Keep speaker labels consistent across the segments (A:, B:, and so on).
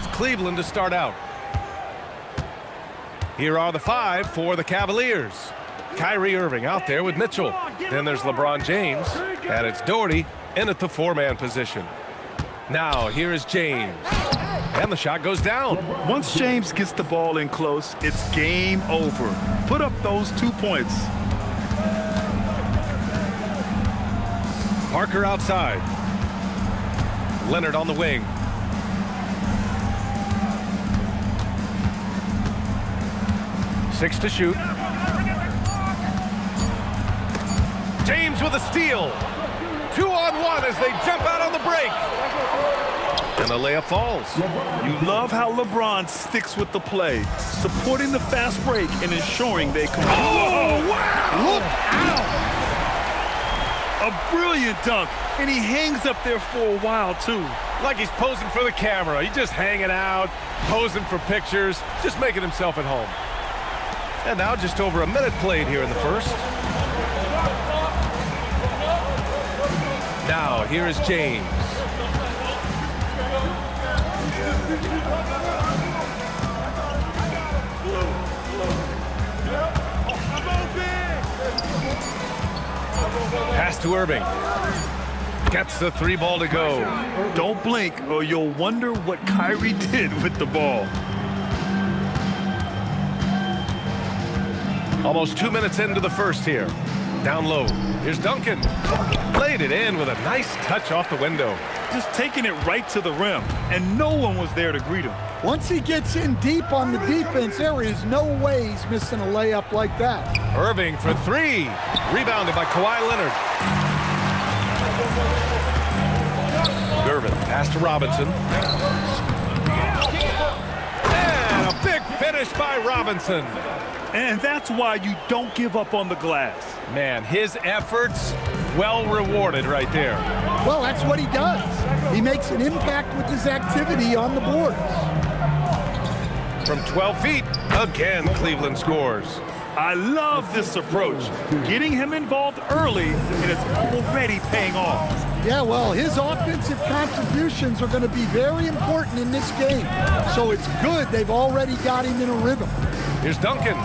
A: it's Cleveland to start out. Here are the 5 for the Cavaliers. Kyrie Irving out there with Mitchell. Then there's LeBron James, and it's Doherty in at the 4-man position. Now here is James, and the shot goes down.
B: Once James gets the ball in close, it's game over. Put up those 2 points.
A: Parker outside. Leonard on the wing. Six to shoot. James with a steal. 2-on-1 as they jump out on the break. And the layup falls.
B: You love how LeBron sticks with the play, supporting the fast break and ensuring they complete.
A: Oh, wow!
B: Look out! A brilliant dunk, and he hangs up there for a while, too.
A: Like he's posing for the camera. He's just hanging out, posing for pictures, just making himself at home. And now just over a minute played here in the first. Now here is James. Pass to Irving. Gets the 3 ball to go.
B: Don't blink or you'll wonder what Kyrie did with the ball.
A: Almost 2 minutes into the first here. Down low. Here's Duncan. Played it in with a nice touch off the window.
B: Just taking it right to the rim, and no one was there to greet him.
C: Once he gets in deep on the defense, there is no way he's missing a layup like that.
A: Irving for 3. Rebounded by Kawhi Leonard. Gervin, pass to Robinson. And a big finish by Robinson.
B: And that's why you don't give up on the glass.
A: Man, his efforts well rewarded right there.
C: Well, that's what he does. He makes an impact with his activity on the boards.
A: From 12 feet, again, Cleveland scores.
B: I love this approach. Getting him involved early, and it's already paying off.
C: Yeah, well, his offensive contributions are going to be very important in this game. So it's good they've already got him in a rhythm.
A: Here's Duncan.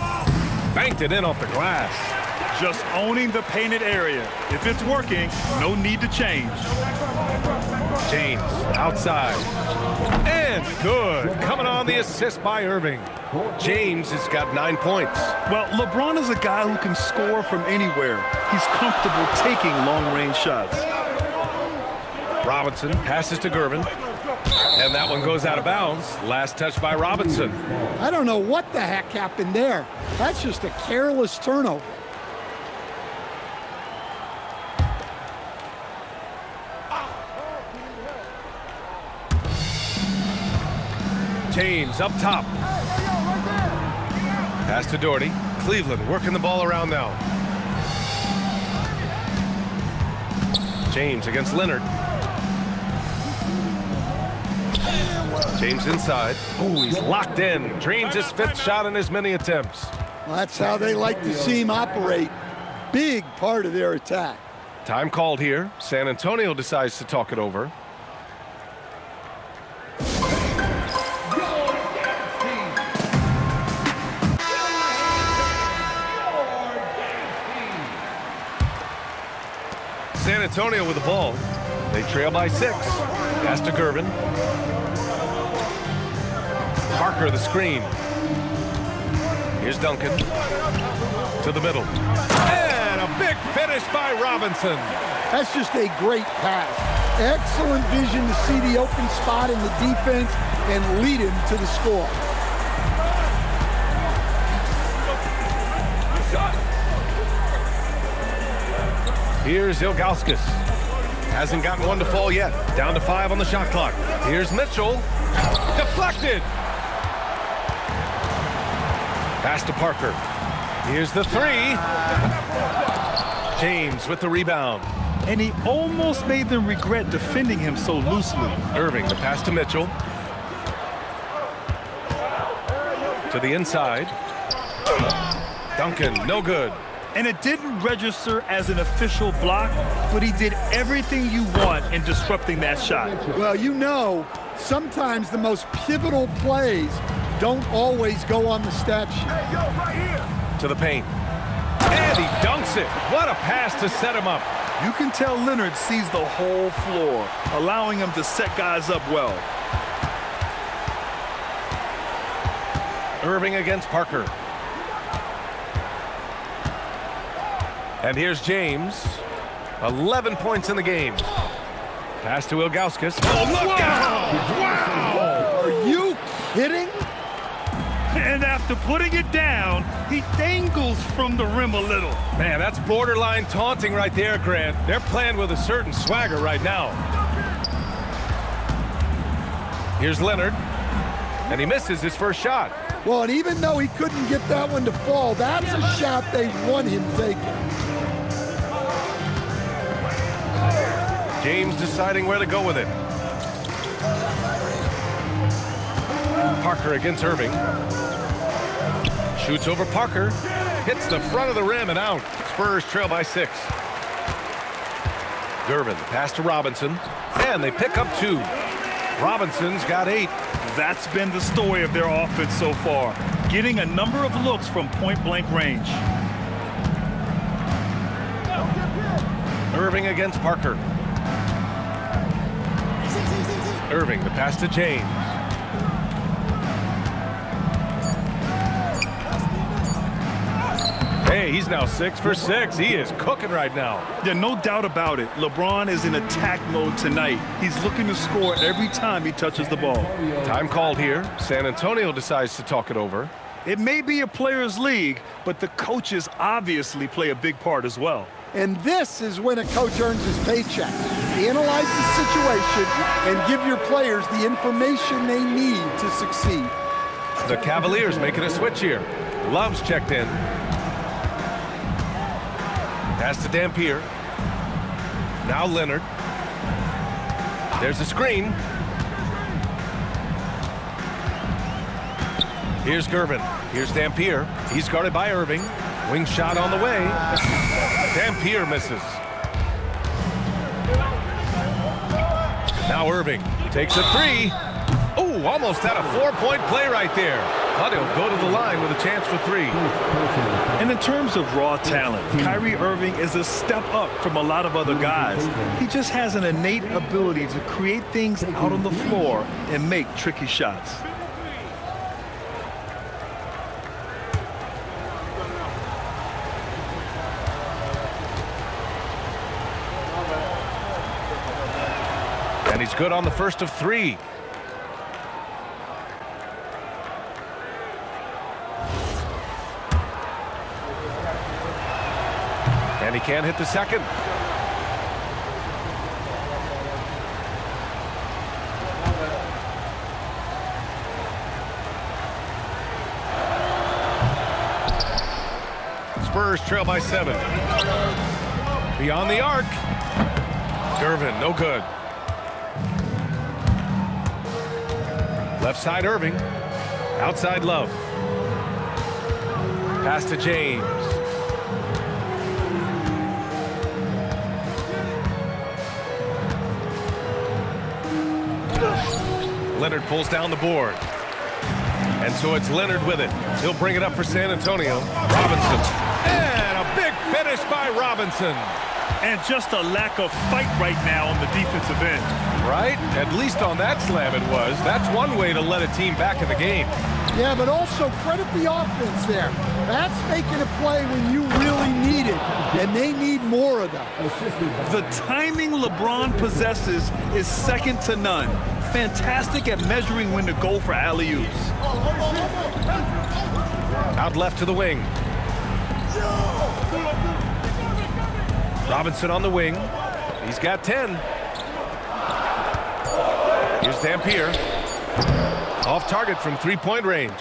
A: Banked it in off the glass.
B: Just owning the painted area. If it's working, no need to change.
A: James outside. And good. Coming on the assist by Irving. James has got 9 points.
B: Well, LeBron is a guy who can score from anywhere. He's comfortable taking long-range shots.
A: Robinson passes to Gervin. And that one goes out of bounds. Last touch by Robinson.
C: I don't know what the heck happened there. That's just a careless turnover.
A: James up top. Pass to Doherty. Cleveland working the ball around now. James against Leonard. James inside. Oh, he's locked in. Drains his 5th shot in as many attempts.
C: Well, that's how they like to see him operate. Big part of their attack.
A: Time called here. San Antonio decides to talk it over. San Antonio with the ball. They trail by 6. Pass to Gervin. Parker the screen. Here's Duncan. To the middle. And a big finish by Robinson.
C: That's just a great pass. Excellent vision to see the open spot in the defense and lead him to the score.
A: Here's Ilgauskas. Hasn't gotten one to fall yet. Down to 5 on the shot clock. Here's Mitchell. Deflected. Pass to Parker. Here's the 3. James with the rebound.
B: And he almost made them regret defending him so loosely.
A: Irving, the pass to Mitchell. To the inside. Duncan, no good.
B: And it didn't register as an official block, but he did everything you want in disrupting that shot.
C: Well, you know, sometimes the most pivotal plays don't always go on the stat sheet.
D: Hey, yo, right here.
A: To the paint. And he dunks it. What a pass to set him up.
B: You can tell Leonard sees the whole floor, allowing him to set guys up well.
A: Irving against Parker. And here's James. 11 points in the game. Pass to Ilgauskas. Oh, look out! Wow!
C: Are you kidding?
B: And after putting it down, he dangles from the rim a little.
A: Man, that's borderline taunting right there, Grant. They're playing with a certain swagger right now. Here's Leonard. And he misses his first shot.
C: Well, and even though he couldn't get that one to fall, that's a shot they want him taking.
A: James deciding where to go with it. Parker against Irving. Shoots over Parker. Hits the front of the rim and out. Spurs trail by 6. Gervin, pass to Robinson. And they pick up 2. Robinson's got 8.
B: That's been the story of their offense so far, getting a number of looks from point-blank range.
A: Irving against Parker. Irving, the pass to James. Hey, he's now 6 for 6. He is cooking right now.
B: Yeah, no doubt about it. LeBron is in attack mode tonight. He's looking to score every time he touches the ball.
A: Time called here. San Antonio decides to talk it over.
B: It may be a players' league, but the coaches obviously play a big part as well.
C: And this is when a coach earns his paycheck. Analyze the situation and give your players the information they need to succeed.
A: The Cavaliers making a switch here. Love's checked in. Pass to Dampier. Now Leonard. There's a screen. Here's Gervin. Here's Dampier. He's guarded by Irving. Wing shot on the way. Dampier misses. Now Irving takes a 3. Oh, almost had a 4-point play right there. But he'll go to the line with a chance for 3.
B: And in terms of raw talent, Kyrie Irving is a step up from a lot of other guys. He just has an innate ability to create things out on the floor and make tricky shots.
A: And he's good on the first of 3. And he can't hit the second. Spurs trail by 7. Beyond the arc. Gervin, no good. Left side Irving. Outside Love. Pass to James. Leonard pulls down the board. And so it's Leonard with it. He'll bring it up for San Antonio. Robinson. And a big finish by Robinson.
B: And just a lack of fight right now on the defensive end.
A: Right? At least on that slam it was. That's one way to let a team back in the game.
C: Yeah, but also credit the offense there. That's making a play when you really need it, and they need more of that.
B: The timing LeBron possesses is second to none. Fantastic at measuring when to go for alley-oops.
A: Out left to the wing. Robinson on the wing. He's got 10. Here's Dampier. Off target from 3-point range.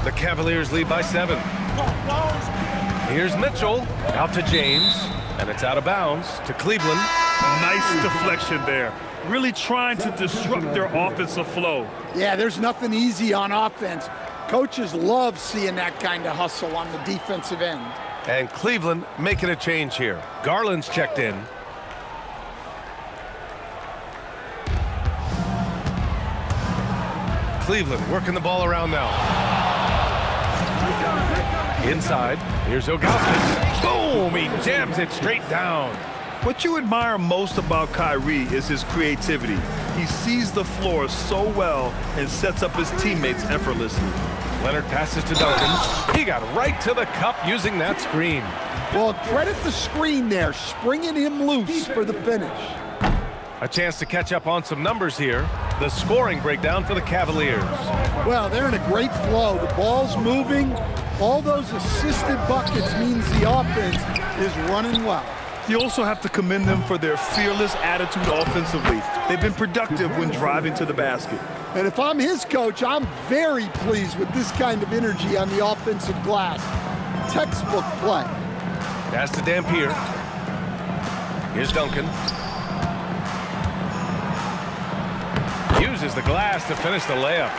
A: The Cavaliers lead by 7. Here's Mitchell. Out to James. And it's out of bounds to Cleveland.
B: Nice deflection there. Really trying to disrupt their offensive flow.
C: Yeah, there's nothing easy on offense. Coaches love seeing that kind of hustle on the defensive end.
A: And Cleveland making a change here. Garland's checked in. Cleveland working the ball around now. Inside, here's Ilgauskas. Boom! He jams it straight down.
B: What you admire most about Kyrie is his creativity. He sees the floor so well and sets up his teammates effortlessly.
A: Leonard passes to Duncan. He got right to the cup using that screen.
C: Well, credit the screen there, springing him loose for the finish.
A: A chance to catch up on some numbers here. The scoring breakdown for the Cavaliers.
C: Well, they're in a great flow. The ball's moving. All those assisted buckets means the offense is running well.
B: You also have to commend them for their fearless attitude offensively. They've been productive when driving to the basket.
C: And if I'm his coach, I'm very pleased with this kind of energy on the offensive glass. Textbook play.
A: Pass to Dampier. Here's Duncan. Uses the glass to finish the layup.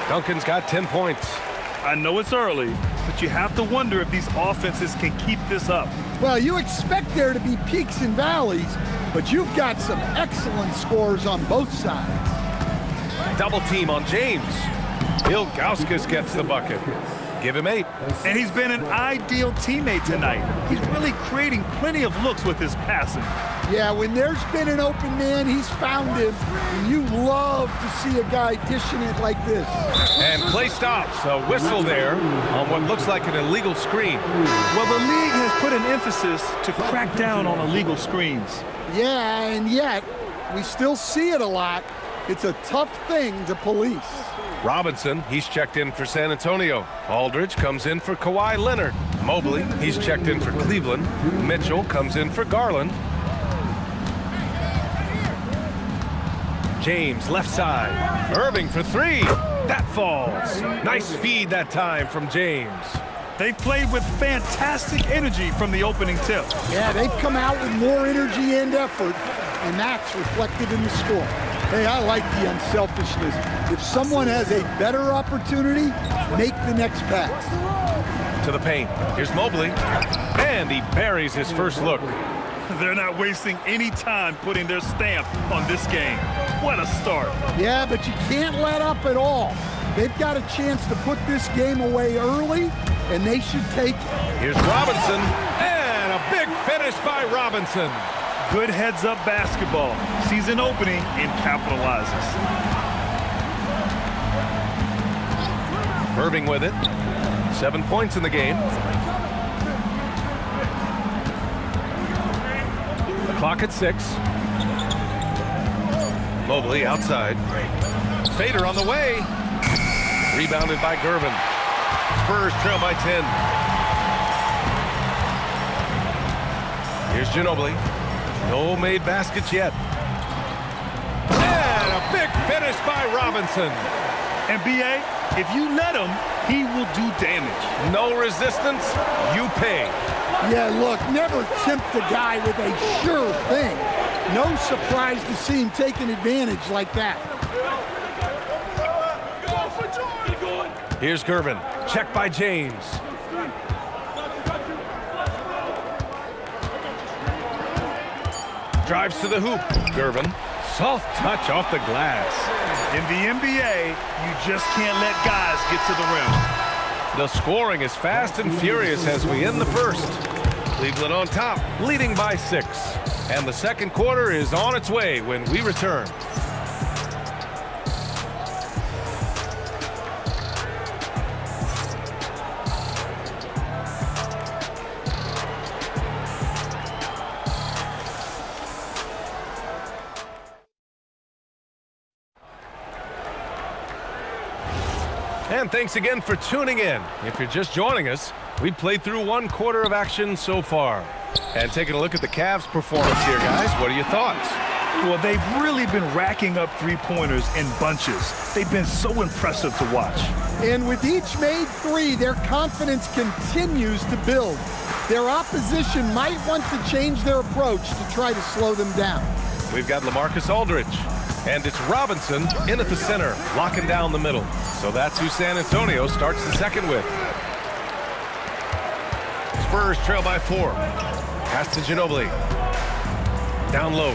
A: Duncan's got 10 points.
B: I know it's early, but you have to wonder if these offenses can keep this up.
C: Well, you expect there to be peaks and valleys, but you've got some excellent scores on both sides.
A: Double team on James. Ilgauskas gets the bucket. Give him 8.
B: And he's been an ideal teammate tonight. He's really creating plenty of looks with his passing.
C: Yeah, when there's been an open man, he's found him. And you love to see a guy dishing it like this.
A: And play stops. A whistle there on what looks like an illegal screen.
B: Well, the league has put an emphasis to crack down on illegal screens.
C: Yeah, and yet, we still see it a lot. It's a tough thing to police.
A: Robinson, he's checked in for San Antonio. Aldridge comes in for Kawhi Leonard. Mobley, he's checked in for Cleveland. Mitchell comes in for Garland. James, left side. Irving for 3. That falls. Nice feed that time from James.
B: They've played with fantastic energy from the opening tip.
C: Yeah, they've come out with more energy and effort, and that's reflected in the score. Hey, I like the unselfishness. If someone has a better opportunity, make the next pass.
A: To the paint. Here's Mobley. And he buries his first look.
B: They're not wasting any time putting their stamp on this game. What a start.
C: Yeah, but you can't let up at all. They've got a chance to put this game away early, and they should take it.
A: Here's Robinson. And a big finish by Robinson.
B: Good heads-up basketball. Sees an opening and capitalizes.
A: Irving with it. 7 points in the game. The clock at 6. Mobley outside. Fader on the way. Rebounded by Gervin. Spurs trail by 10. Here's Ginobili. No made baskets yet. And a big finish by Robinson.
B: And B.A., if you let him, he will do damage.
A: No resistance, you pay.
C: Yeah, look, never tempt a guy with a sure thing. No surprise to see him taking advantage like that.
A: Here's Gervin. Check by James. Drives to the hoop. Gervin. Soft touch off the glass.
B: In the NBA, you just can't let guys get to the rim.
A: The scoring is fast and furious as we end the first. Cleveland on top, leading by 6. And the second quarter is on its way when we return. And thanks again for tuning in. If you're just joining us, we've played through 1 quarter of action so far. And taking a look at the Cavs' performance here, guys, what are your thoughts?
B: Well, they've really been racking up three-pointers in bunches. They've been so impressive to watch.
C: And with each made 3, their confidence continues to build. Their opposition might want to change their approach to try to slow them down.
A: We've got LaMarcus Aldridge. And it's Robinson in at the center, locking down the middle. So that's who San Antonio starts the second with. Spurs trail by 4. Pass to Ginobili. Down low.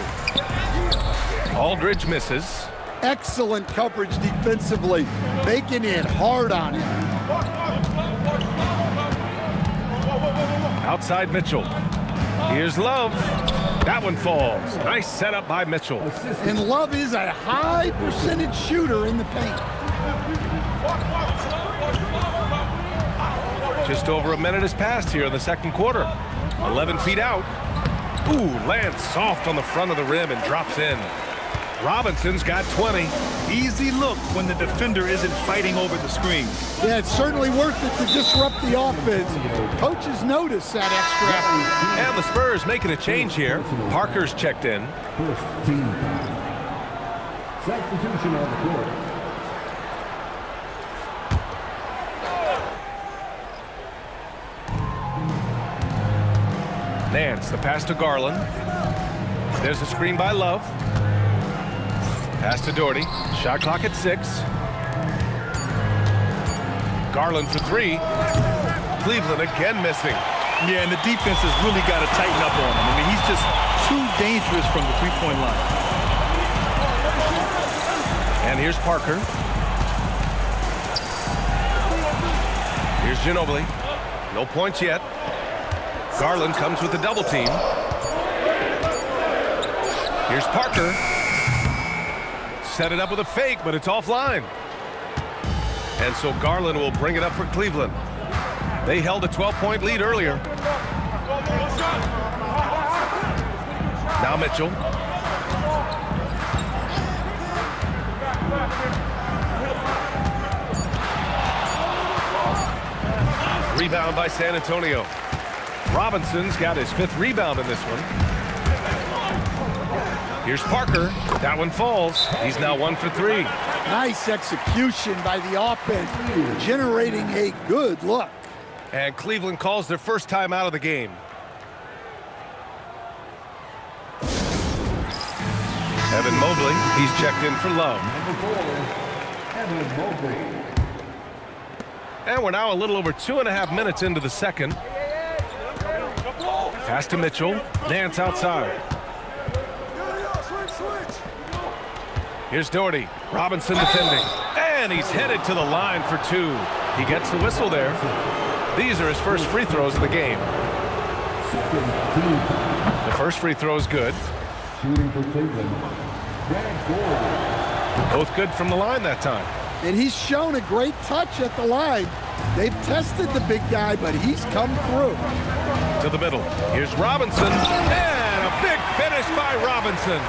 A: Aldridge misses.
C: Excellent coverage defensively, making it hard on him.
A: Outside Mitchell. Here's Love. That one falls. Nice setup by Mitchell.
C: And Love is a high percentage shooter in the paint.
A: Just over a minute has passed here in the second quarter. 11 feet out. Ooh, lands soft on the front of the rim and drops in. Robinson's got 20.
B: Easy look when the defender isn't fighting over the screen.
C: Yeah, it's certainly worth it to disrupt the offense. Coaches notice that extra effort.
A: And the Spurs making a change here. Parker's checked in.
D: First team. Substitution on the court.
A: Nance, the pass to Garland. There's a screen by Love. Pass to Doherty. Shot clock at 6. Garland for 3. Cleveland again missing.
B: Yeah, and the defense has really got to tighten up on him. I mean, he's just too dangerous from the three-point line.
A: And here's Parker. Here's Ginobili. No points yet. Garland comes with the double team. Here's Parker. Set it up with a fake, but it's offline. And so Garland will bring it up for Cleveland. They held a 12-point lead earlier. Now Mitchell. Rebound by San Antonio. Robinson's got his 5th rebound in this one. Here's Parker. That one falls. He's now 1 for 3.
C: Nice execution by the offense, generating a good look.
A: And Cleveland calls their first time out of the game. Evan Mobley, he's checked in for Love.
D: Number 4, Evan Mobley.
A: And we're now a little over 2.5 minutes into the second. Pass to Mitchell. Nance outside. Here's Doherty. Robinson defending. And he's headed to the line for 2. He gets the whistle there. These are his first free throws of the game. The first free throw is good.
D: Shooting for Cleveland.
A: Both good from the line that time.
C: And he's shown a great touch at the line. They've tested the big guy, but he's come through.
A: To the middle. Here's Robinson. And a big finish by Robinson.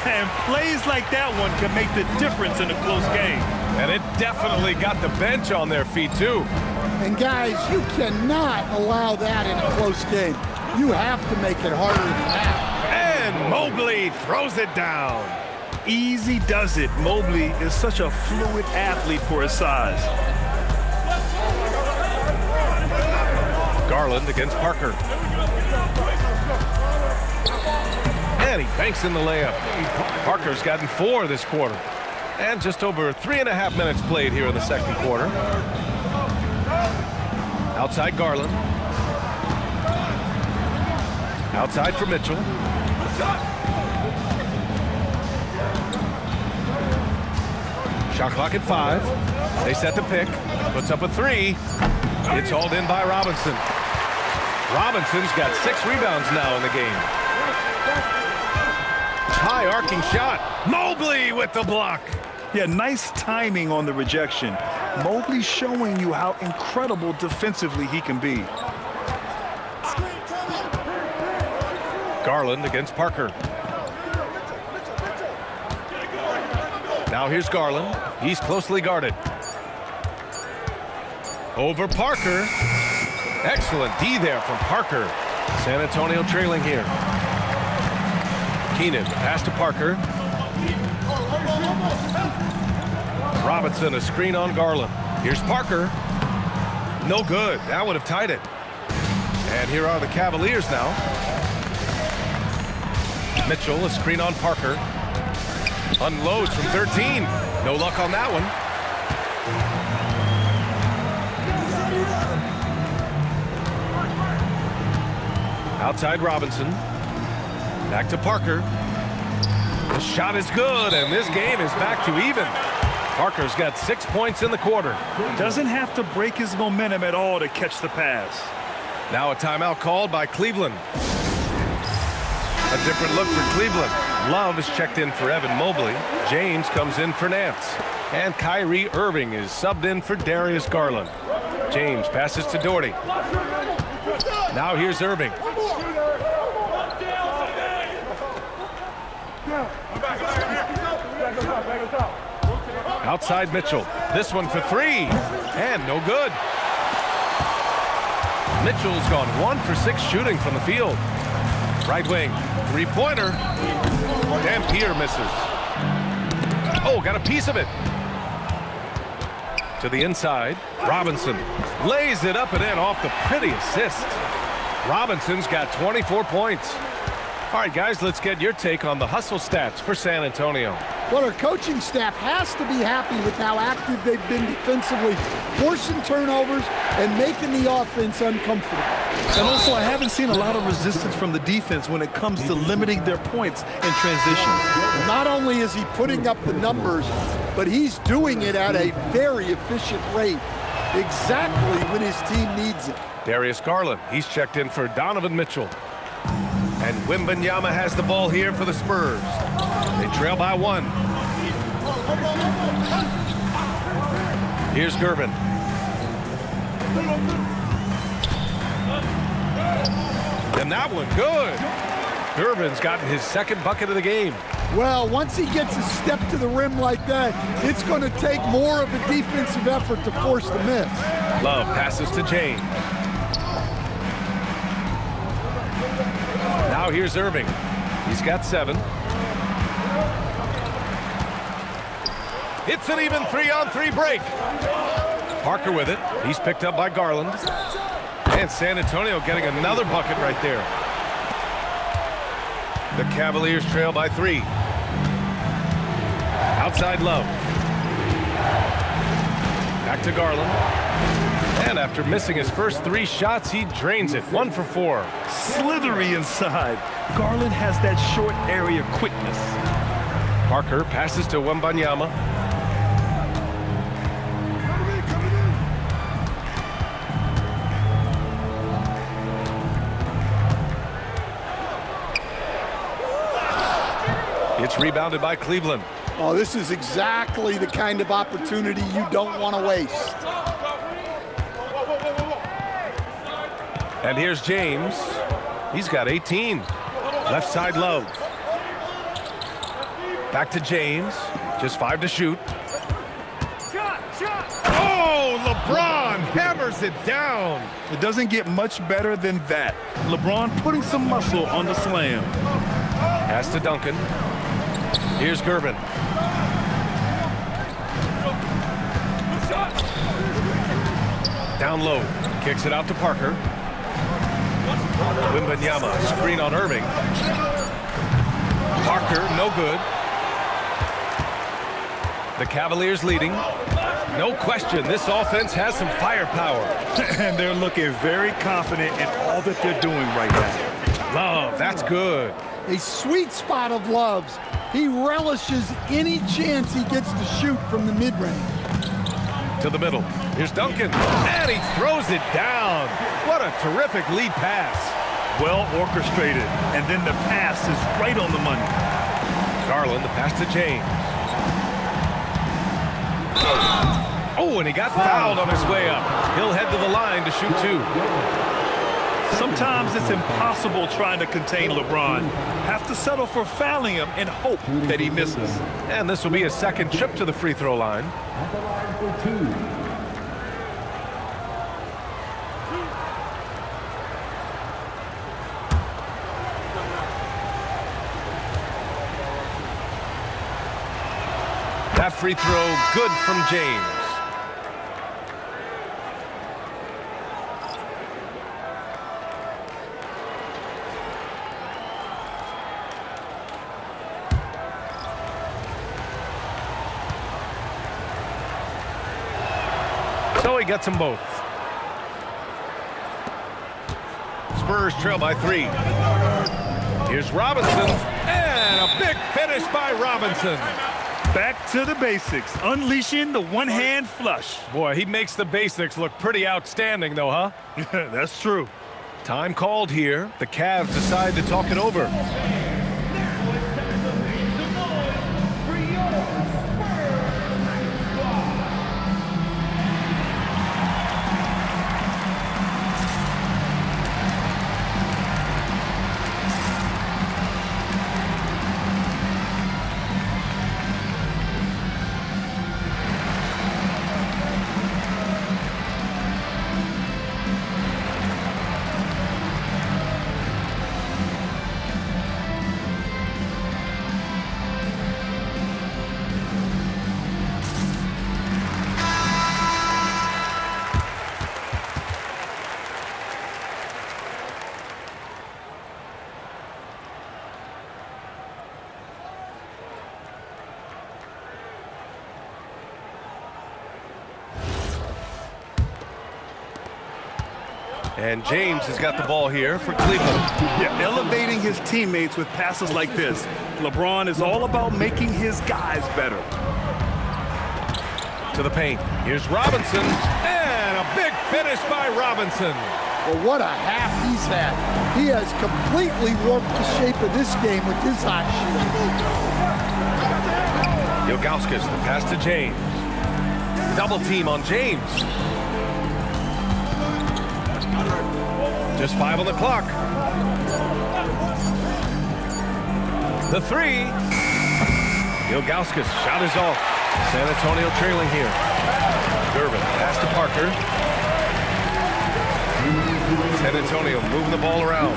B: And plays like that one can make the difference in a close game.
A: And it definitely got the bench on their feet, too.
C: And guys, you cannot allow that in a close game. You have to make it harder than that.
A: And Mobley throws it down.
B: Easy does it. Mobley is such a fluid athlete for his size.
A: Garland against Parker. And he banks in the layup. Parker's gotten 4 this quarter. And just over 3.5 minutes played here in the second quarter. Outside Garland. Outside for Mitchell. Shot clock at 5. They set the pick. Puts up a 3. It's hauled in by Robinson. Robinson's got 6 rebounds now in the game. High arcing shot. Mobley with the block.
B: Yeah, nice timing on the rejection. Mobley showing you how incredible defensively he can be.
A: Garland against Parker. Now here's Garland. He's closely guarded. Over Parker. Excellent D there from Parker. San Antonio trailing here. Keenan, pass to Parker. Robinson, a screen on Garland. Here's Parker. No good. That would have tied it. And here are the Cavaliers now. Mitchell, a screen on Parker. Unloads from 13. No luck on that one. Outside Robinson. Back to Parker. The shot is good, and this game is back to even. Parker's got 6 points in the quarter.
B: Doesn't have to break his momentum at all to catch the pass.
A: Now a timeout called by Cleveland. A different look for Cleveland. Love is checked in for Evan Mobley. James comes in for Nance. And Kyrie Irving is subbed in for Darius Garland. James passes to Doherty. Now here's Irving. Outside Mitchell. This one for three. And no good. Mitchell's gone 1 for 6 shooting from the field. Right wing. Three-pointer. Dampier misses. Oh, got a piece of it. To the inside. Robinson lays it up and in off the pretty assist. Robinson's got 24 points. All right, guys, let's get your take on the hustle stats for San Antonio.
C: Well, our coaching staff has to be happy with how active they've been defensively, forcing turnovers and making the offense uncomfortable.
B: And also, I haven't seen a lot of resistance from the defense when it comes to limiting their points in transition.
C: Not only is he putting up the numbers, but he's doing it at a very efficient rate, exactly when his team needs it.
A: Darius Garland, he's checked in for Donovan Mitchell. And Wembanyama has the ball here for the Spurs. They trail by 1. Here's Gervin. And that one good. Gervin's gotten his second bucket of the game.
C: Well, once he gets a step to the rim like that, it's going to take more of a defensive effort to force the miss.
A: Love passes to James. Now here's Irving. He's got 7. It's an even 3-on-3 break. Parker with it. He's picked up by Garland. And San Antonio getting another bucket right there. The Cavaliers trail by 3. Outside Love. Back to Garland. And after missing his first 3 shots, he drains it. 1 for 4.
B: Slithery inside. Garland has that short area quickness.
A: Parker passes to Wembanyama. It's rebounded by Cleveland.
C: Oh, this is exactly the kind of opportunity you don't want to waste.
A: And here's James. He's got 18. Left side Love. Back to James. Just 5 to shoot. Oh, LeBron hammers it down.
B: It doesn't get much better than that. LeBron putting some muscle on the slam.
A: Pass to Duncan. Here's Gervin. Down low. Kicks it out to Parker. Wembanyama, screen on Irving. Parker, no good. The Cavaliers leading. No question, this offense has some firepower.
B: And they're looking very confident in all that they're doing right now.
A: Love, that's good.
C: A sweet spot of Love's. He relishes any chance he gets to shoot from the mid-range.
A: To the middle. Here's Duncan. And he throws it down. What a terrific lead pass.
B: Well orchestrated. And then the pass is right on the money.
A: Garland, the pass to James. Oh, and he got fouled on his way up. He'll head to the line to shoot 2.
B: Sometimes it's impossible trying to contain LeBron. Have to settle for fouling him and hope that he misses.
A: And this will be his second trip to the free throw line.
D: At the line for 2.
A: That free throw good from James. So he gets them both. Spurs trail by 3. Here's Robinson, and a big finish by Robinson.
B: Back to the basics, unleashing the one-hand flush.
A: Boy, he makes the basics look pretty outstanding, though, huh?
B: That's true.
A: Time called here. The Cavs decide to talk it over. And James has got the ball here for Cleveland.
B: Yeah, elevating his teammates with passes like this. LeBron is all about making his guys better.
A: To the paint. Here's Robinson, and a big finish by Robinson.
C: Well, what a half he's had. He has completely warped the shape of this game with his hot shooting.
A: Ilgauskas, the pass to James. Double team on James. Just 5 on the clock. The 3. Ilgauskas, shot is off. San Antonio trailing here. Gervin, pass to Parker. San Antonio moving the ball around.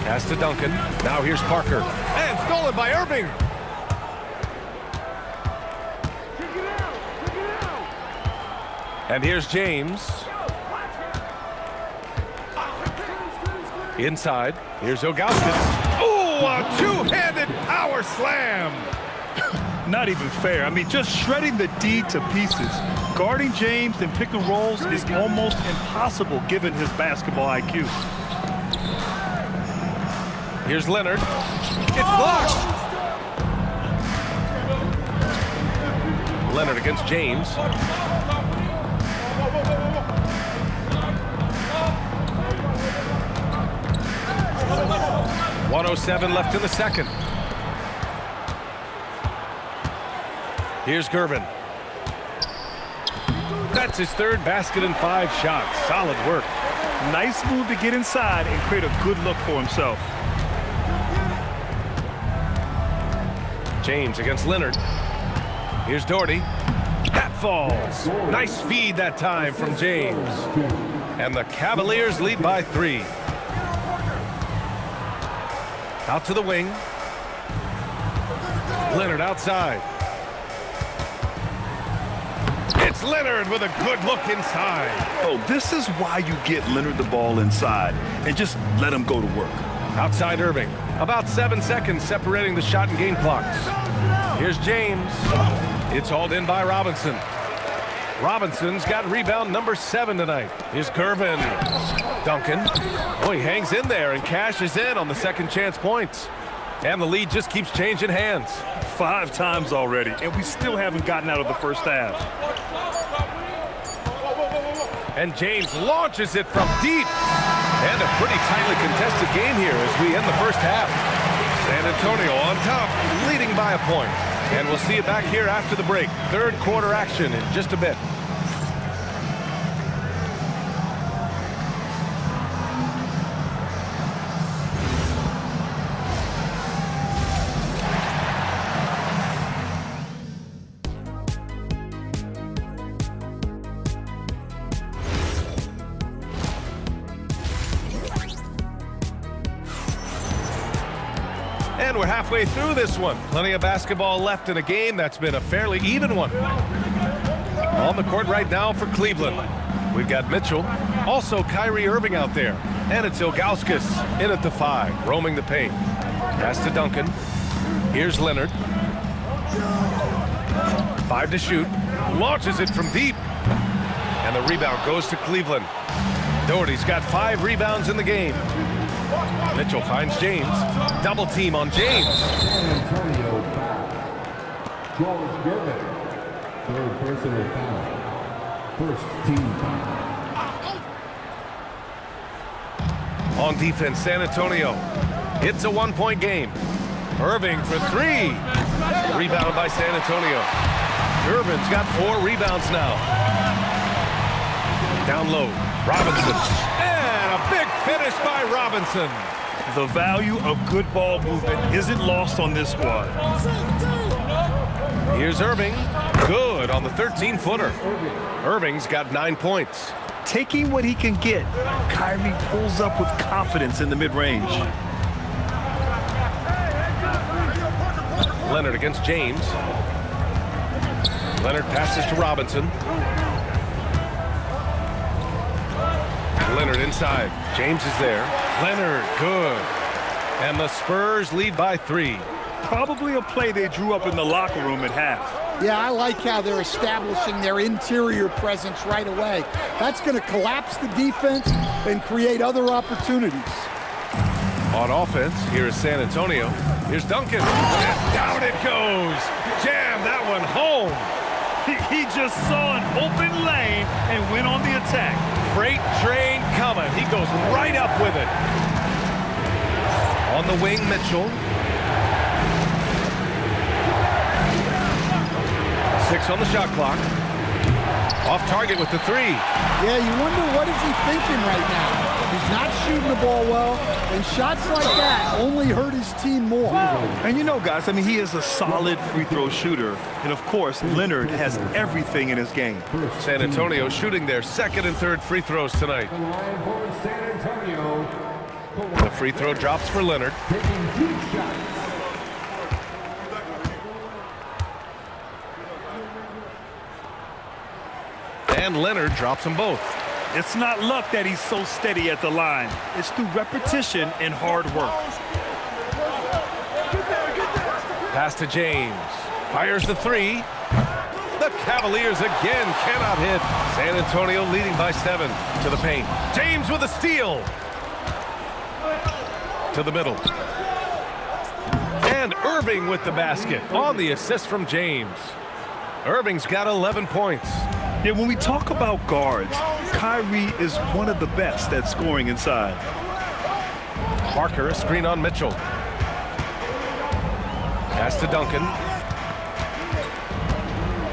A: Pass to Duncan. Now here's Parker. And stolen by Irving. And here's James. Inside. Here's Ilgauskas. Ooh, a two-handed power slam.
B: Not even fair. I mean, just shredding the D to pieces. Guarding James in pick and rolls is almost impossible given his basketball IQ.
A: Here's Leonard. It's blocked. Leonard against James. .107 left in the second. Here's Gervin. That's his third basket in 5 shots. Solid work.
B: Nice move to get inside and create a good look for himself.
A: James against Leonard. Here's Doherty. That falls. Nice feed that time from James. And the Cavaliers lead by 3. Out to the wing. Leonard outside. It's Leonard with a good look inside.
B: Oh, this is why you get Leonard the ball inside and just let him go to work.
A: Outside Irving. About 7 seconds separating the shot and game clocks. Here's James. It's hauled in by Robinson. Robinson's got rebound number 7 tonight. Here's Gervin. Duncan. Oh, he hangs in there and cashes in on the second chance points. And the lead just keeps changing hands.
B: 5 times already, and we still haven't gotten out of the first half.
A: And James launches it from deep. And a pretty tightly contested game here as we end the first half. San Antonio on top, leading by a point. And we'll see you back here after the break. Third quarter action in just a bit. And we're halfway through this one. Plenty of basketball left in a game that's been a fairly even one. On the court right now for Cleveland, we've got Mitchell, also Kyrie Irving out there. And it's Ilgauskas in at the 5, roaming the paint. Pass to Duncan. Here's Leonard. 5 to shoot. Launches it from deep. And the rebound goes to Cleveland. Doherty's got 5 rebounds in the game. Mitchell finds James. Double team on James.
D: San Antonio foul. George Gervin. Third personal foul. First team foul.
A: On defense, San Antonio. It's a 1-point game. Irving for 3. Rebound by San Antonio. Irvin's got 4 rebounds now. Down low, Robinson. And a big finish by Robinson.
B: The value of good ball movement isn't lost on this squad.
A: Here's Irving. Good on the 13-footer. Irving's got 9 points.
B: Taking what he can get, Kyrie pulls up with confidence in the mid-range.
A: Leonard against James. Leonard passes to Robinson. Leonard inside. James is there. Leonard, good. And the Spurs lead by 3.
B: Probably a play they drew up in the locker room at half.
C: Yeah, I like how they're establishing their interior presence right away. That's going to collapse the defense and create other opportunities.
A: On offense, here is San Antonio. Here's Duncan. And down it goes. Jam that one home.
B: He just saw an open lane and went on the attack.
A: Freight train coming. He goes right up with it. On the wing, Mitchell. 6 on the shot clock. Off target with the 3.
C: Yeah, you wonder what is he thinking right now. He's not shooting the ball well, and shots like that only hurt his team more.
B: And you know, guys, I mean, he is a solid free throw shooter. And, of course, Leonard has everything in his game.
A: San Antonio shooting their 2nd and 3rd free throws tonight.
D: The line for San Antonio.
A: The free throw drops for Leonard.
D: Taking 2 shots.
A: And Leonard drops them both.
B: It's not luck that he's so steady at the line. It's through repetition and hard work.
A: Pass to James. Fires the 3. The Cavaliers again cannot hit. San Antonio leading by 7 to the paint. James with a steal. To the middle. And Irving with the basket on the assist from James. Irving's got 11 points.
B: Yeah, when we talk about guards, Kyrie is one of the best at scoring inside.
A: Parker, a screen on Mitchell. Pass to Duncan.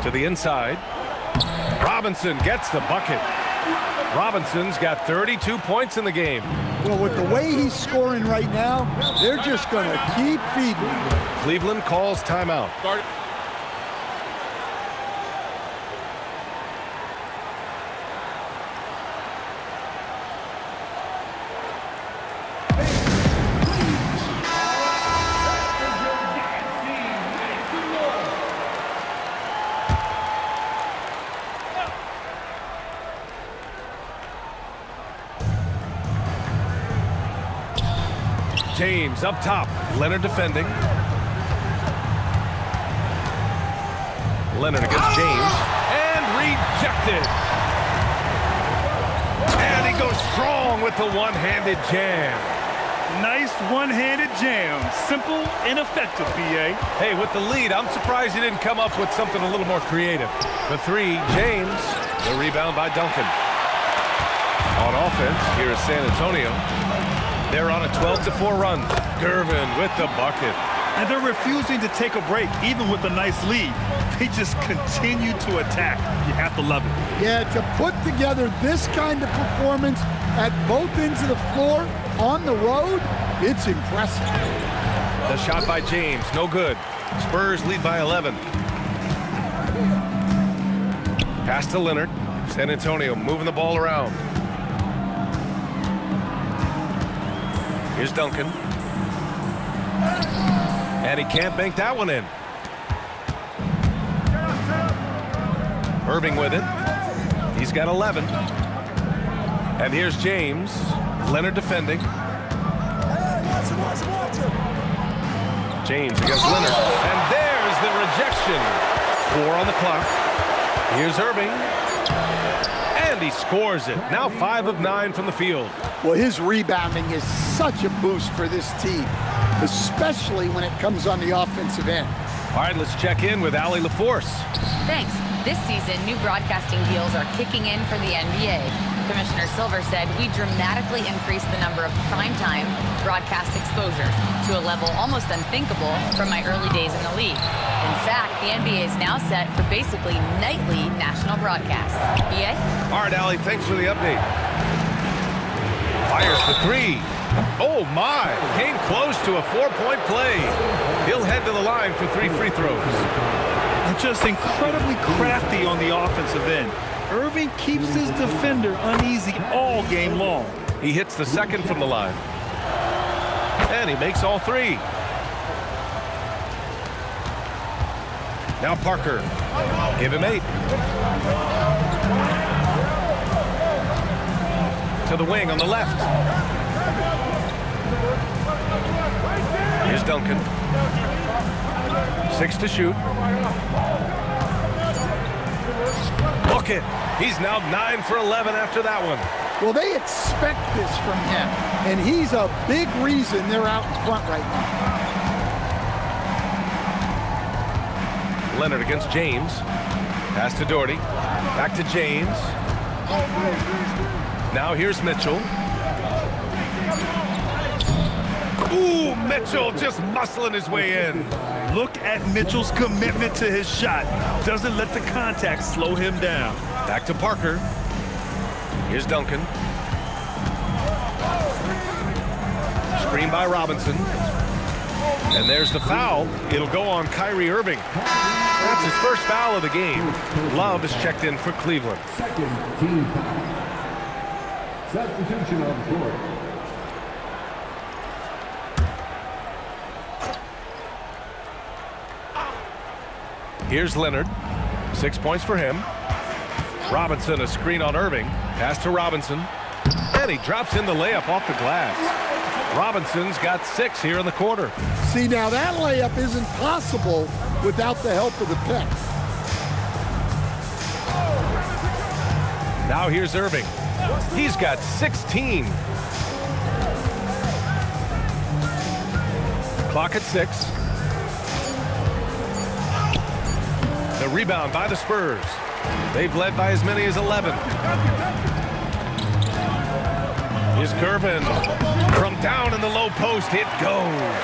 A: To the inside. Robinson gets the bucket. Robinson's got 32 points in the game.
C: Well, with the way he's scoring right now, they're just going to keep feeding.
A: Cleveland calls timeout. James up top. Leonard defending. Leonard against James. And rejected. And he goes strong with the one-handed jam.
B: Nice one-handed jam. Simple and effective, B.A.
A: Hey, with the lead, I'm surprised he didn't come up with something a little more creative. The 3, James. The rebound by Duncan. On offense, here is San Antonio. They're on a 12-4 run. Gervin with the bucket.
B: And they're refusing to take a break, even with a nice lead. They just continue to attack. You have to love it.
C: Yeah, to put together this kind of performance at both ends of the floor on the road, it's impressive.
A: The shot by James, no good. Spurs lead by 11. Pass to Leonard. San Antonio moving the ball around. Here's Duncan. And he can't bank that one in. Irving with it. He's got 11. And here's James. Leonard defending. James against Leonard. And there's the rejection. 4 on the clock. Here's Irving. And And he scores it. Now 5 of 9 from the field.
C: Well, his rebounding is such a boost for this team, especially when it comes on the offensive end.
A: All right, let's check in with Allie LaForce.
E: Thanks. This season, new broadcasting deals are kicking in for the NBA. Commissioner Silver said we dramatically increased the number of primetime broadcast exposures to a level almost unthinkable from my early days in the league. In fact, the NBA is now set for basically nightly national broadcasts. EA?
A: All right, Allie, thanks for the update. Fires for 3. Oh, my. Came close to a 4-point play. He'll head to the line for 3 free throws.
B: And just incredibly crafty on the offensive end. Irving keeps his defender uneasy all game long.
A: He hits the second from the line. And he makes all 3. Now Parker. Give him 8. To the wing on the left. Here's Duncan. 6 to shoot. Look it. He's now 9 for 11 after that one.
C: Well, they expect this from him, and he's a big reason they're out in front right now.
A: Leonard against James. Pass to Doherty. Back to James. Now here's Mitchell. Ooh, Mitchell just muscling his way in.
B: Look at Mitchell's commitment to his shot. Doesn't let the contact slow him down.
A: Back to Parker. Here's Duncan. Screen by Robinson. And there's the foul. It'll go on Kyrie Irving. That's his first foul of the game. Love is checked in for Cleveland.
D: Second team foul. Substitution on the court.
A: Here's Leonard. 6 points for him. Robinson, a screen on Irving. Pass to Robinson. And he drops in the layup off the glass. Robinson's got 6 here in the quarter.
C: See, now that layup isn't possible without the help of the pick.
A: Now here's Irving. He's got 16. Clock at 6. The rebound by the Spurs. They've led by as many as 11. Here's Gervin. From down in the low post, it goes.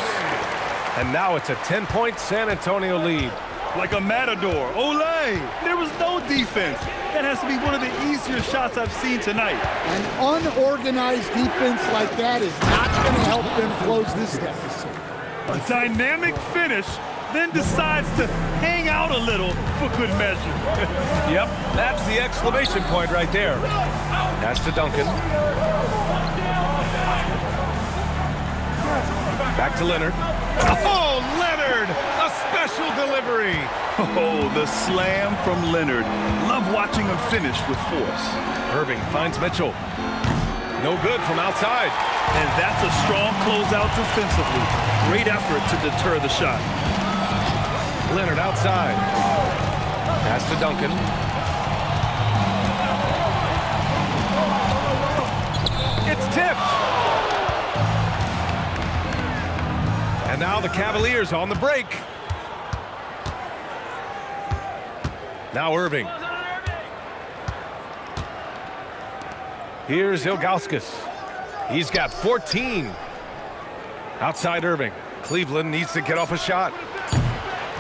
A: And now it's a 10-point San Antonio lead.
B: Like a matador. Olay! There was no defense. That has to be one of the easier shots I've seen tonight.
C: An unorganized defense like that is not going to help them close this deficit.
B: A dynamic finish, then decides to hang out a little for good measure.
A: Yep, that's the exclamation point right there. Pass to Duncan. Back to Leonard. Oh, Leonard! A special delivery.
B: Oh, the slam from Leonard. Love watching him finish with force.
A: Irving finds Mitchell. No good from outside.
B: And that's a strong closeout defensively. Great effort to deter the shot.
A: Leonard outside. Pass to Duncan. It's tipped. And now the Cavaliers on the break. Now Irving. Here's Ilgauskas. He's got 14. Outside Irving. Cleveland needs to get off a shot.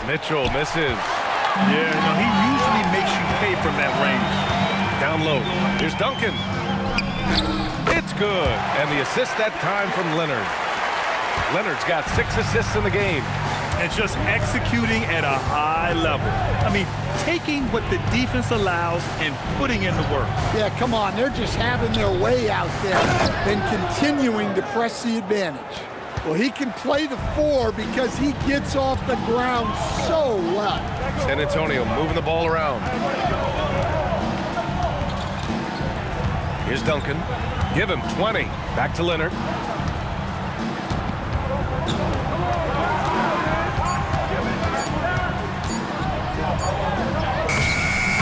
A: Mitchell misses.
B: Yeah, no, he usually makes you pay from that range.
A: Down low. Here's Duncan. It's good. And the assist that time from Leonard. Leonard's got 6 assists in the game.
B: And just executing at a high level. I mean, taking what the defense allows and putting in the work.
C: Yeah, come on. They're just having their way out there and continuing to press the advantage. Well, he can play the 4 because he gets off the ground so well.
A: San Antonio moving the ball around. Here's Duncan. Give him 20. Back to Leonard.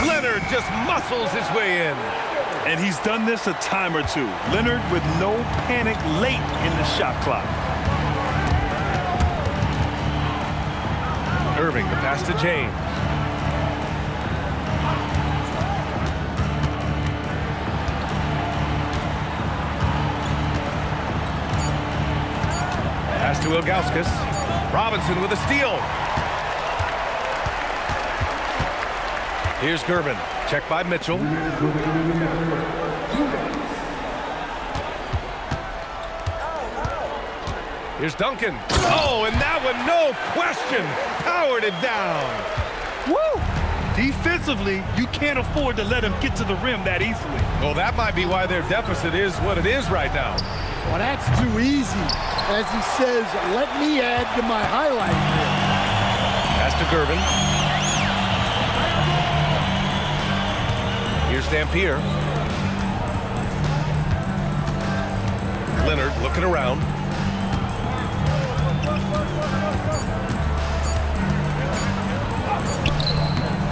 A: Leonard just muscles his way in.
B: And he's done this a time or two. Leonard with no panic late in the shot clock.
A: Irving, the pass to James. Pass to Ilgauskas. Robinson with a steal. Here's Gervin. Check by Mitchell. Here's Duncan. Oh, and that one, no question, powered it down.
B: Woo! Defensively, you can't afford to let him get to the rim that easily.
A: Well, that might be why their deficit is what it is right now.
C: Well, that's too easy. As he says, let me add to my highlight reel.
A: Pass to Gervin. Here's Dampier. Leonard looking around.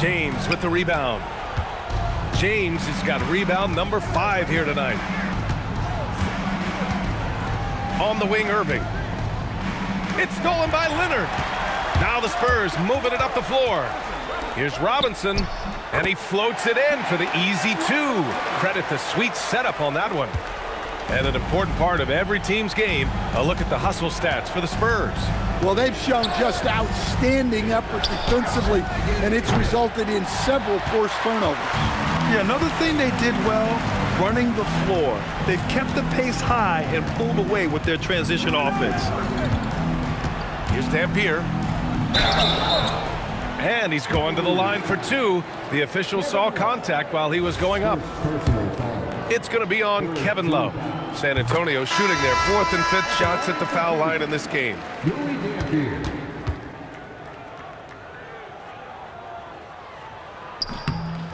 A: James with the rebound. James has got rebound number 5 here tonight. On the wing, Irving. It's stolen by Leonard. Now the Spurs moving it up the floor. Here's Robinson, and he floats it in for the easy 2. Credit the sweet setup on that one. And an important part of every team's game, a look at the hustle stats for the Spurs.
C: Well, they've shown just outstanding effort defensively, and it's resulted in several forced turnovers.
B: Yeah, another thing they did well, running the floor. They've kept the pace high and pulled away with their transition offense.
A: Here's Dampier. And he's going to the line for 2. The official saw contact while he was going up. It's going to be on Kevin Love. San Antonio shooting their 4th and 5th shots at the foul line in this game.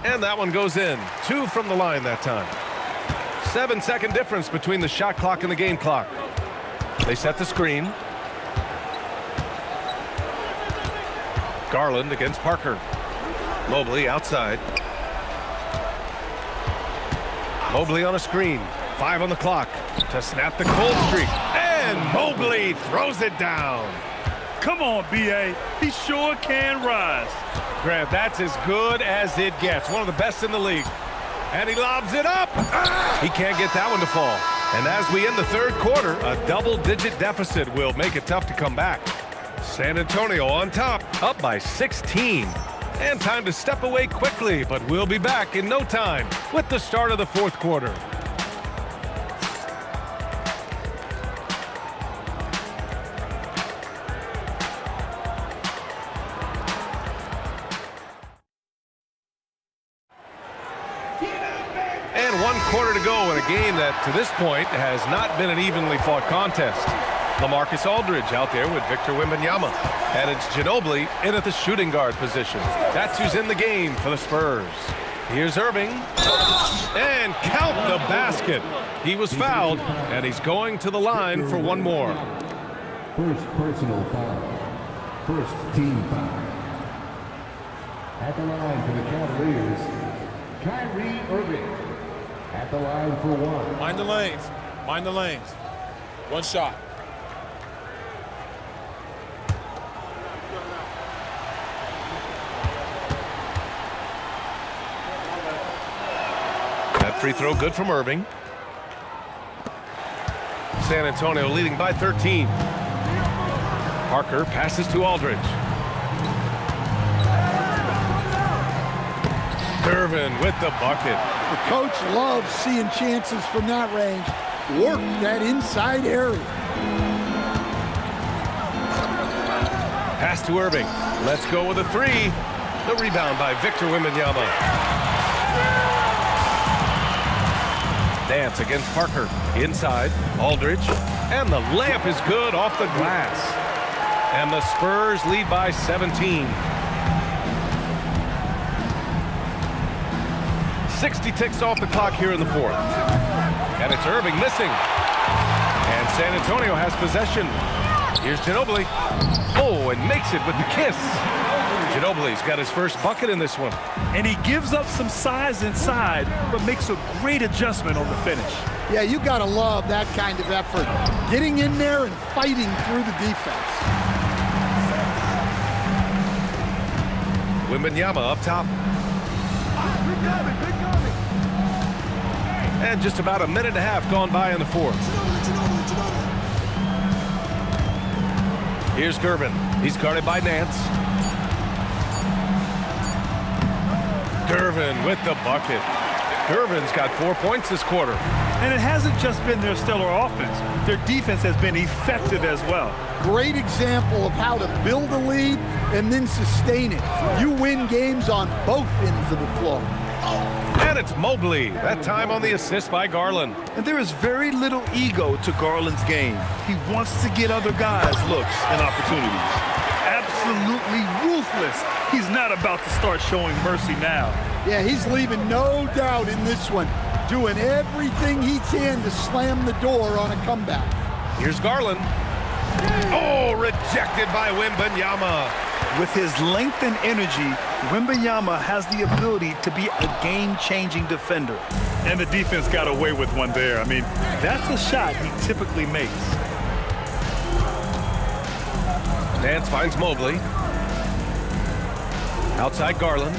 A: And that one goes in. 2 from the line that time. 7-second difference between the shot clock and the game clock. They set the screen. Garland against Parker. Mobley outside. Mobley on a screen. 5 on the clock to snap the cold streak. And Mobley throws it down.
B: Come on, B.A. He sure can rise.
A: Grant, that's as good as it gets. One of the best in the league. And he lobs it up. He can't get that one to fall. And as we end the 3rd quarter, a double-digit deficit will make it tough to come back. San Antonio on top, up by 16. And time to step away quickly, but we'll be back in no time with the start of the 4th quarter. And 1 quarter to go in a game that, to this point, has not been an evenly fought contest. LaMarcus Aldridge out there with Victor Wembanyama. And it's Ginobili in at the shooting guard position. That's who's in the game for the Spurs. Here's Irving. And count the basket. He was fouled, and he's going to the line for 1 more.
D: First personal foul. First team foul. At the line for the Cavaliers, Kyrie Irving. At the line for 1.
F: Mind the lanes. Mind the lanes. 1 shot.
A: That free throw good from Irving. San Antonio leading by 13. Parker passes to Aldridge. Irvin with the bucket.
C: The coach loves seeing chances from that range. Work that inside area.
A: Pass to Irving. Let's go with a 3. The rebound by Victor Wembanyama. Dance against Parker. Inside, Aldridge. And the layup is good off the glass. And the Spurs lead by 17. 60 ticks off the clock here in the 4th. And it's Irving missing. And San Antonio has possession. Here's Ginobili. Oh, and makes it with the kiss. Ginobili's got his first bucket in this one.
B: And he gives up some size inside, but makes a great adjustment on the finish.
C: Yeah, you got to love that kind of effort. Getting in there and fighting through the defense.
A: Wembanyama up top. And just about a minute and a half gone by in the fourth. Here's Gervin. He's guarded by Nance. Gervin with the bucket. Gervin's got 4 points this quarter.
B: And it hasn't just been their stellar offense. Their defense has been effective as well.
C: Great example of how to build a lead and then sustain it. You win games on both ends of the floor.
A: And it's Mobley, that time on the assist by Garland.
B: And there is very little ego to Garland's game. He wants to get other guys looks and opportunities. Absolutely ruthless. He's not about to start showing mercy now.
C: Yeah, he's leaving no doubt in this one, doing everything he can to slam the door on a comeback.
A: Here's Garland. Oh, rejected by Wembanyama.
B: With his length and energy, Wembanyama has the ability to be a game-changing defender. And the defense got away with one there. I mean, that's a shot he typically makes.
A: Nance finds Mobley. Outside Garland.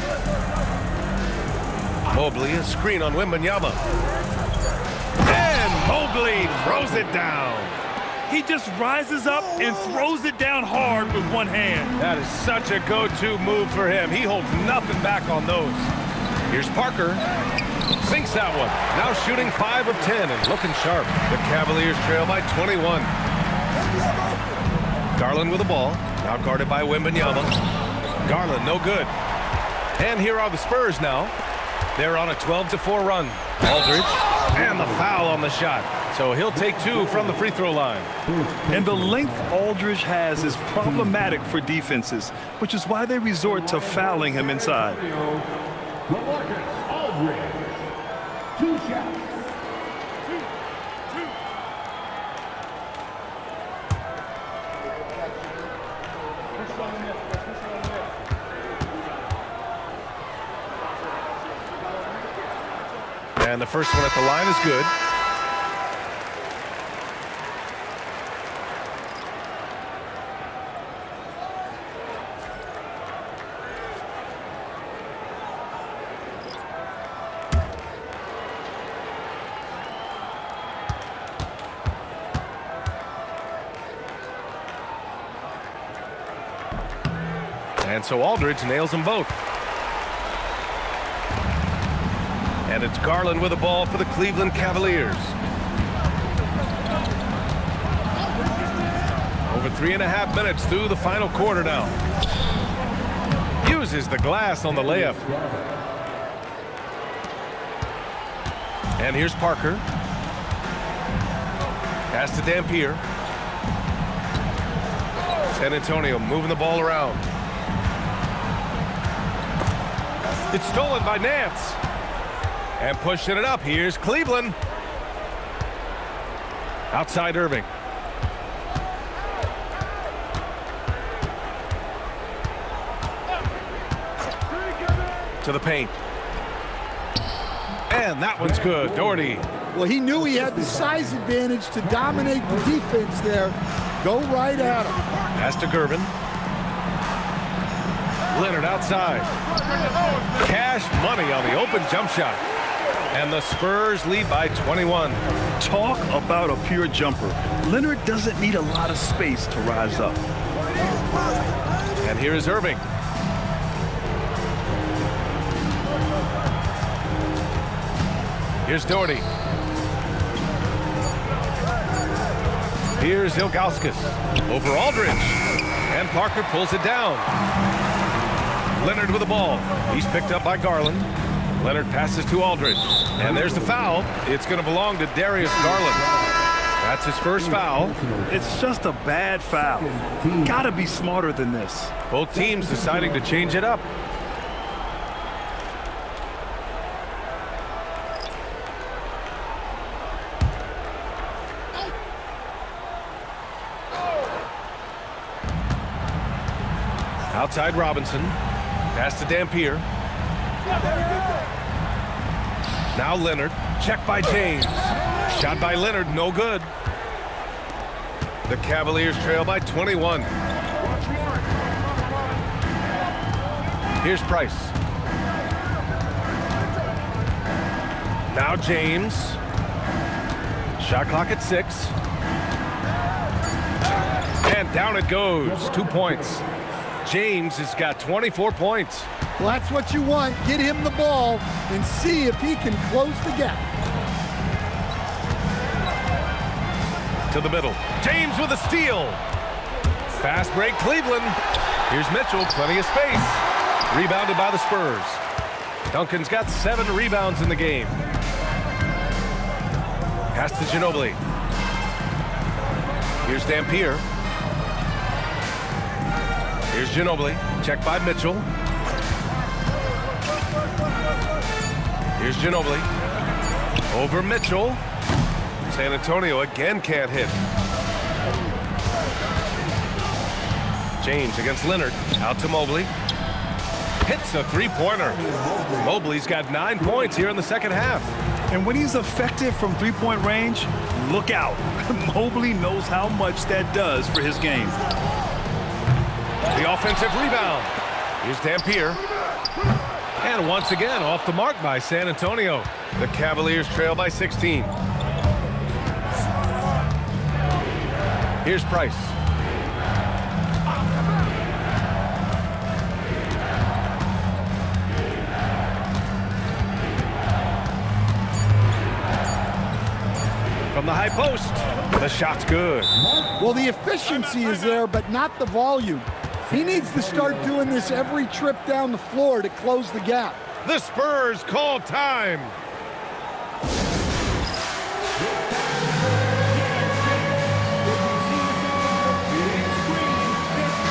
A: Mobley, a screen on Wembanyama. And Mobley throws it down.
B: He just rises up and throws it down hard with one hand.
A: That is such a go-to move for him. He holds nothing back on those. Here's Parker. Sinks that one. Now shooting 5 of 10 and looking sharp. The Cavaliers trail by 21. Garland with the ball. Now guarded by Wembanyama. Garland, no good. And here are the Spurs now. They're on a 12-4 run. Aldridge, and the foul on the shot. So he'll take 2 from the free throw line.
B: And the length Aldridge has is problematic for defenses, which is why they resort to fouling him inside.
D: Aldridge, 2 shots.
A: And the first one at the line is good. And so Aldridge nails them both. And it's Garland with the ball for the Cleveland Cavaliers. Over 3.5 minutes through the final quarter now. Uses the glass on the layup. And here's Parker. Pass to Dampier. San Antonio moving the ball around. It's stolen by Nance. And pushing it up. Here's Cleveland. Outside Irving. To the paint. And that one's good. Doherty.
C: Well, he knew he had the size advantage to dominate the defense there. Go right at him.
A: Pass to Gervin. Leonard outside. Cash money on the open jump shot. And the Spurs lead by 21.
B: Talk about a pure jumper. Leonard doesn't need a lot of space to rise up.
A: And here is Irving. Here's Doherty. Here's Ilgauskas. Over Aldridge. And Parker pulls it down. Leonard with the ball. He's picked up by Garland. Leonard passes to Aldridge. And there's the foul. It's going to belong to Darius Garland. That's his first foul.
B: It's just a bad foul. Gotta be smarter than this.
A: Both teams deciding to change it up. Outside Robinson. Pass to Dampier. Now Leonard. Check by James. Shot by Leonard, no good. The Cavaliers trail by 21. Here's Price. Now James. Shot clock at 6. And down it goes. 2 points. James has got 24 points.
C: Well, that's what you want. Get him the ball and see if he can close the gap.
A: To the middle. James with a steal. Fast break, Cleveland. Here's Mitchell, plenty of space. Rebounded by the Spurs. Duncan's got 7 rebounds in the game. Pass to Ginobili. Here's Dampier. Here's Ginobili. Check by Mitchell. Here's Ginobili. Over Mitchell. San Antonio again can't hit. James against Leonard. Out to Mobley. Hits a three-pointer. Mobley's got 9 points here in the second half.
B: And when he's effective from three-point range, look out. Mobley knows how much that does for his game.
A: The offensive rebound. Here's Dampier. And once again, off the mark by San Antonio. The Cavaliers trail by 16. Here's Price. From the high post. The shot's good.
C: Well, the efficiency is there, but not the volume. He needs to start doing this every trip down the floor to close the gap.
A: The Spurs call time.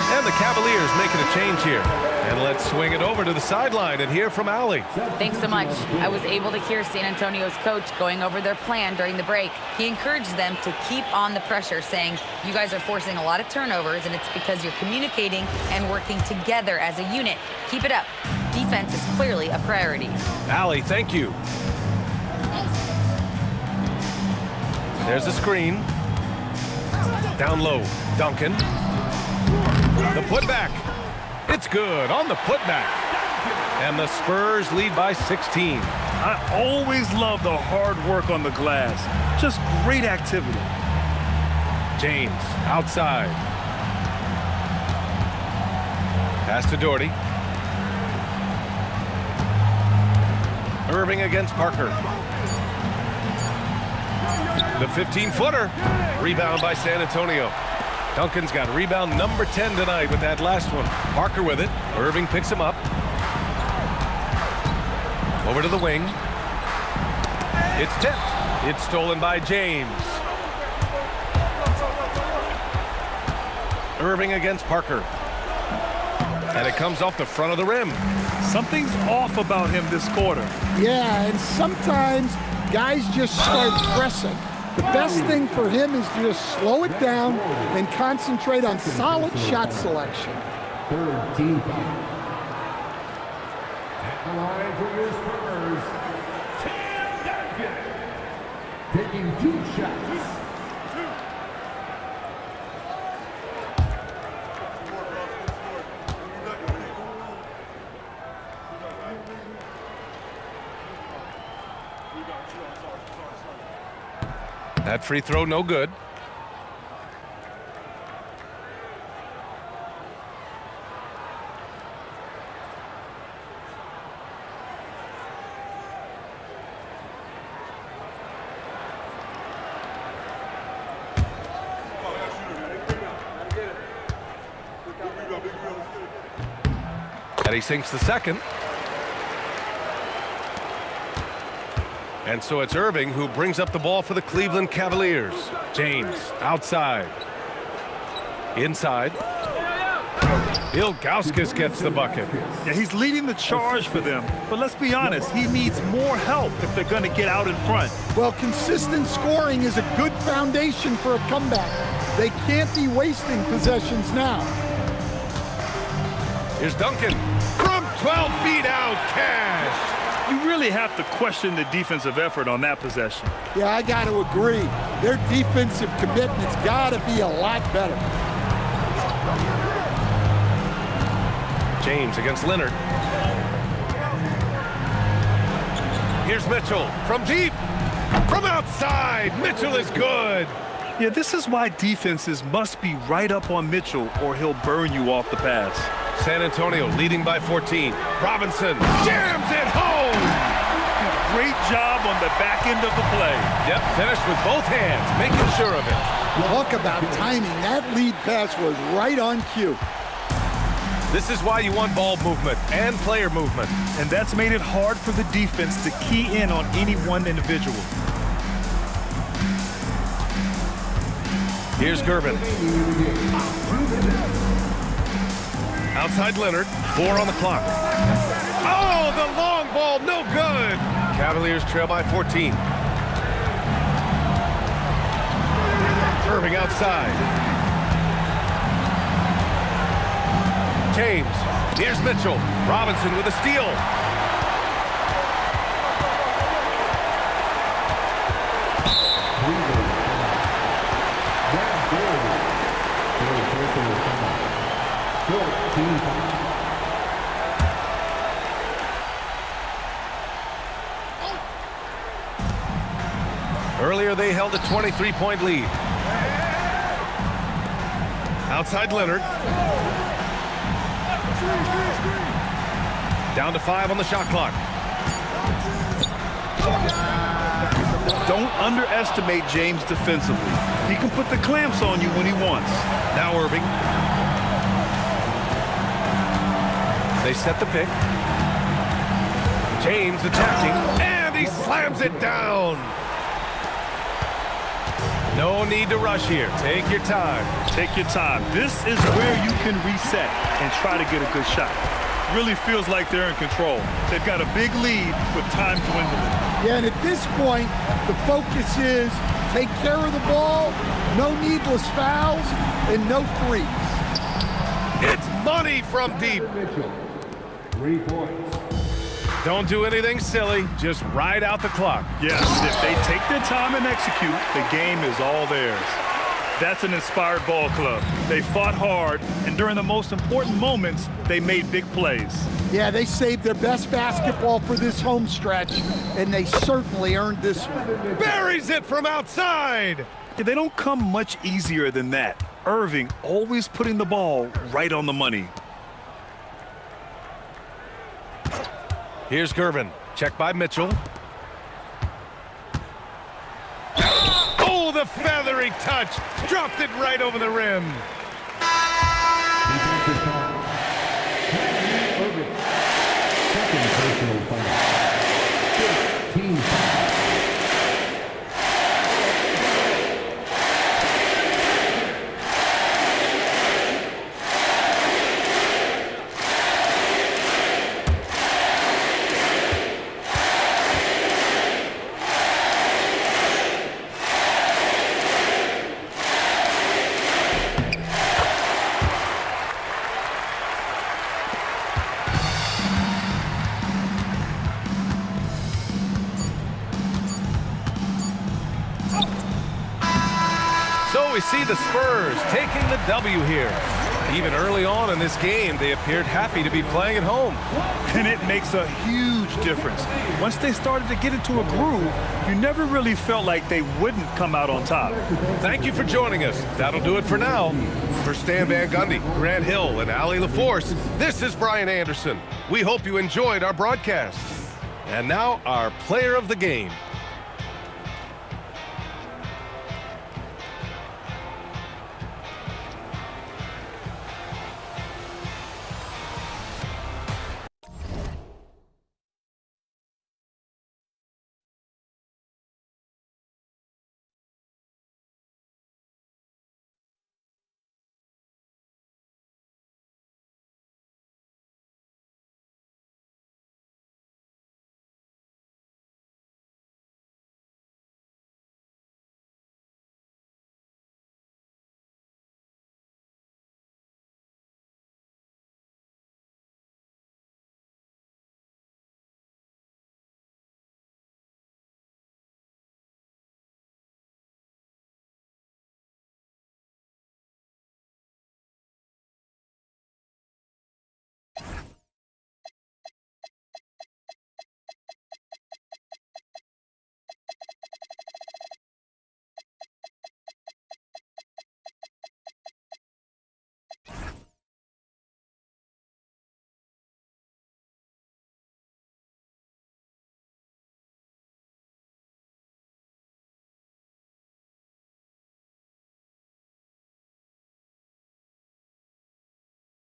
A: And the Cavaliers making a change here. And let's swing it over to the sideline and hear from Allie.
E: Thanks so much. I was able to hear San Antonio's coach going over their plan during the break. He encouraged them to keep on the pressure, saying, you guys are forcing a lot of turnovers, and it's because you're communicating and working together as a unit. Keep it up. Defense is clearly a priority.
A: Allie, thank you. There's a screen. Down low, Duncan. The putback. It's good on the putback. And the Spurs lead by 16.
B: I always love the hard work on the glass. Just great activity.
A: James outside. Pass to Doherty. Irving against Parker. The 15-footer. Rebound by San Antonio. Duncan's got rebound number 10 tonight with that last one. Parker with it. Irving picks him up. Over to the wing. It's tipped. It's stolen by James. Irving against Parker. And it comes off the front of the rim.
B: Something's off about him this quarter.
C: Yeah, and sometimes guys just start pressing. The best thing for him is to just slow it down and concentrate on solid shot selection.
D: Third team foul. At the line for your Spurs, Tim Duncan. Taking 2 shots.
A: That free throw, no good. And he sinks the second. And so it's Irving who brings up the ball for the Cleveland Cavaliers. James outside. Inside. Ilgauskas gets the bucket.
B: Yeah, he's leading the charge for them. But let's be honest, he needs more help if they're going to get out in front.
C: Well, consistent scoring is a good foundation for a comeback. They can't be wasting possessions now.
A: Here's Duncan. From 12 feet out, Cash.
B: You really have to question the defensive effort on that possession.
C: Yeah, I got to agree. Their defensive commitment's got to be a lot better.
A: James against Leonard. Here's Mitchell from deep. From outside, Mitchell is good.
B: Yeah, this is why defenses must be right up on Mitchell or he'll burn you off the pass.
A: San Antonio leading by 14. Robinson jams it home.
B: Great job on the back end of the play.
A: Yep, finished with both hands, making sure of it.
C: Talk about timing. That lead pass was right on cue.
A: This is why you want ball movement and player movement.
B: And that's made it hard for the defense to key in on any one individual.
A: Here's Gervin. Outside Leonard, 4 on the clock. Oh, the long ball, no good. Cavaliers trail by 14. Irving outside. James, here's Mitchell. Robinson with a steal. Earlier, they held a 23-point lead. Outside Leonard. Down to 5 on the shot clock.
B: Don't underestimate James defensively. He can put the clamps on you when he wants.
A: Now Irving. They set the pick. James attacking, and he slams it down. No need to rush here. Take your time.
B: Take your time. This is where you can reset and try to get a good shot. Really feels like they're in control. They've got a big lead with time dwindling.
C: Yeah, and at this point, the focus is take care of the ball, no needless fouls, and no threes.
A: It's money from deep.
D: 3 points.
A: Don't do anything silly. Just ride out the clock.
B: Yes, if they take their time and execute, the game is all theirs. That's an inspired ball club. They fought hard, and during the most important moments, they made big plays.
C: Yeah, they saved their best basketball for this home stretch, and they certainly earned this one.
A: Buries it from outside.
B: Yeah, they don't come much easier than that. Irving always putting the ball right on the money.
A: Here's Gervin. Check by Mitchell. Oh, the feathery touch. Dropped it right over the rim.
D: Defensive foul. Irving. Second personal foul. 15 foul.
A: So we see the Spurs taking the W here. Even early on in this game, they appeared happy to be playing at home.
B: And it makes a huge difference. Once they started to get into a groove, you never really felt like they wouldn't come out on top.
A: Thank you for joining us. That'll do it for now. For Stan Van Gundy, Grant Hill, and Allie LaForce, this is Brian Anderson. We hope you enjoyed our broadcast. And now, our player of the game.